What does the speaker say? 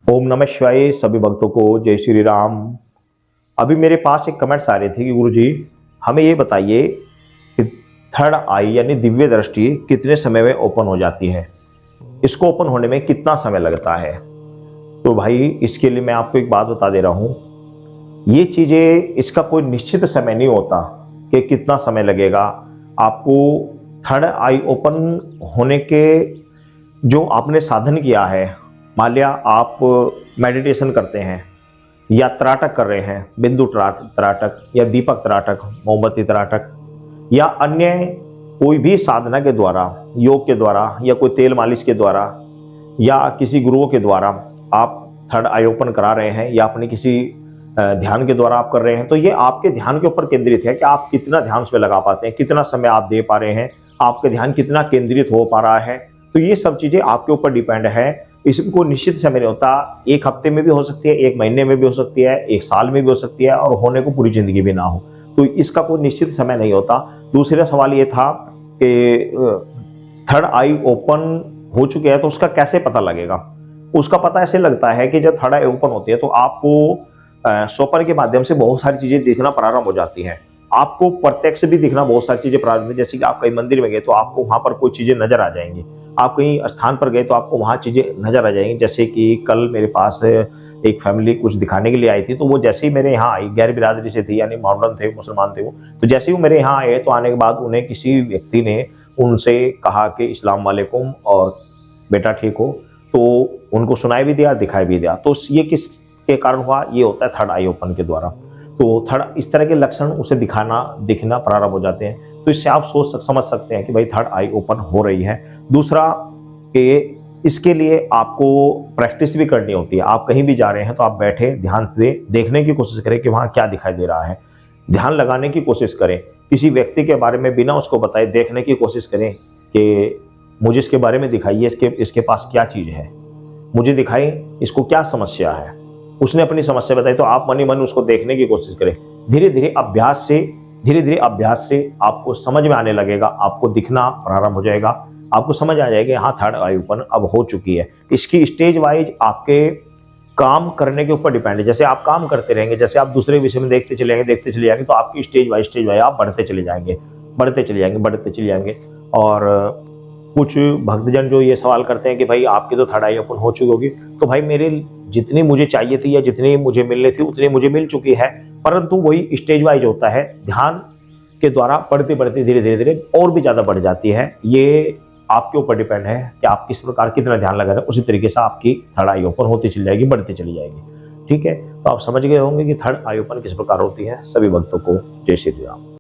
ओम नमः शिवाय। सभी भक्तों को जय श्री राम। अभी मेरे पास एक कमेंट्स आ रहे थे कि गुरुजी हमें ये बताइए कि थर्ड आई यानी दिव्य दृष्टि कितने समय में ओपन हो जाती है, इसको ओपन होने में कितना समय लगता है। तो भाई इसके लिए मैं आपको एक बात बता दे रहा हूँ, ये चीज़ें इसका कोई निश्चित समय नहीं होता कि कितना समय लगेगा आपको। थर्ड आई ओपन होने के जो आपने साधन किया है, मान लिया आप मेडिटेशन करते हैं या त्राटक कर रहे हैं, बिंदु त्राटक या दीपक त्राटक, मोमबत्ती त्राटक या अन्य कोई भी साधना के द्वारा, योग के द्वारा या कोई तेल मालिश के द्वारा या किसी गुरुओं के द्वारा आप थर्ड आई ओपन करा रहे हैं या अपने किसी ध्यान के द्वारा आप कर रहे हैं, तो ये आपके ध्यान के ऊपर केंद्रित है कि आप कितना ध्यान उसमें लगा पाते हैं, कितना समय आप दे पा रहे हैं, आपका ध्यान कितना केंद्रित हो पा रहा है। तो ये सब चीजें आपके ऊपर डिपेंड है। इसमें कोई निश्चित समय नहीं होता, एक हफ्ते में भी हो सकती है, एक महीने में भी हो सकती है, एक साल में भी हो सकती है और होने को पूरी जिंदगी भी ना हो। तो इसका कोई निश्चित समय नहीं होता। दूसरा सवाल ये था कि थर्ड आई ओपन हो चुके हैं तो उसका कैसे पता लगेगा। उसका पता ऐसे लगता है कि जब थर्ड आई ओपन होती है तो आपको स्वप्न के माध्यम से बहुत सारी चीजें दिखना प्रारंभ हो जाती हैं। आपको प्रत्यक्ष भी दिखना बहुत सारी चीजें प्रारंभ, जैसे कि आप कहीं मंदिर में गए तो आपको वहां पर कोई चीजें नजर आ जाएंगी, आप कहीं स्थान पर गए तो आपको वहां चीजें नजर आ जाएंगी। जैसे कि कल मेरे पास एक फैमिली कुछ दिखाने के लिए आई थी, तो वो जैसे ही मेरे यहाँ आई, गैर बिरादरी से थी, यानी मॉडर्न थे, मुसलमान थे वो, तो जैसे ही वो मेरे यहाँ आए तो आने के बाद उन्हें किसी व्यक्ति ने उनसे कहा कि इस्लाम वालेकुम और बेटा ठीक हो, तो उनको सुनाई भी दिया, दिखाई भी दिया। तो ये किस के कारण हुआ, ये होता है थर्ड आई ओपन के द्वारा। तो थर्ड इस तरह के लक्षण उसे दिखना प्रारंभ हो जाते हैं। तो इससे आप समझ सकते हैं कि भाई थर्ड आई ओपन हो रही है। दूसरा कि इसके लिए आपको प्रैक्टिस भी करनी होती है। आप कहीं भी जा रहे हैं तो आप बैठे ध्यान से देखने की कोशिश करें कि वहां क्या दिखाई दे रहा है, ध्यान लगाने की कोशिश करें। किसी व्यक्ति के बारे में बिना उसको बताए देखने की कोशिश करें कि मुझे इसके बारे में दिखाइए, इसके पास क्या चीज है, मुझे दिखाई इसको क्या समस्या है। उसने अपनी समस्या बताई तो आप मन ही मन उसको देखने की कोशिश करें। धीरे धीरे अभ्यास से आपको समझ में आने लगेगा, आपको दिखना प्रारंभ हो जाएगा, आपको समझ आ जाएगा हाँ थर्ड आई ओपन अब हो चुकी है। इसकी स्टेज वाइज आपके काम करने के ऊपर डिपेंड है। जैसे आप काम करते रहेंगे, जैसे आप दूसरे विषय में देखते चले जाएंगे तो आपकी स्टेज वाइज आप बढ़ते चले जाएंगे। और कुछ भक्तजन जो ये सवाल करते हैं कि भाई आपकी तो थर्ड आई ओपन हो चुकी होगी, तो भाई मेरे जितनी मुझे चाहिए थी या जितनी मुझे मिलनी थी उतनी मुझे मिल चुकी है, परंतु वही स्टेज वाइज होता है। ध्यान के द्वारा बढ़ते धीरे और भी ज्यादा बढ़ जाती है। ये आपके ऊपर डिपेंड है कि आप किस प्रकार कितना ध्यान लगा रहे हैं, उसी तरीके से आपकी थर्ड आई ओपन होती चली जाएगी, बढ़ती चली जाएगी। ठीक है, तो आप समझ गए होंगे कि थर्ड आई ओपन किस प्रकार होती है। सभी भक्तों को जय श्री राम।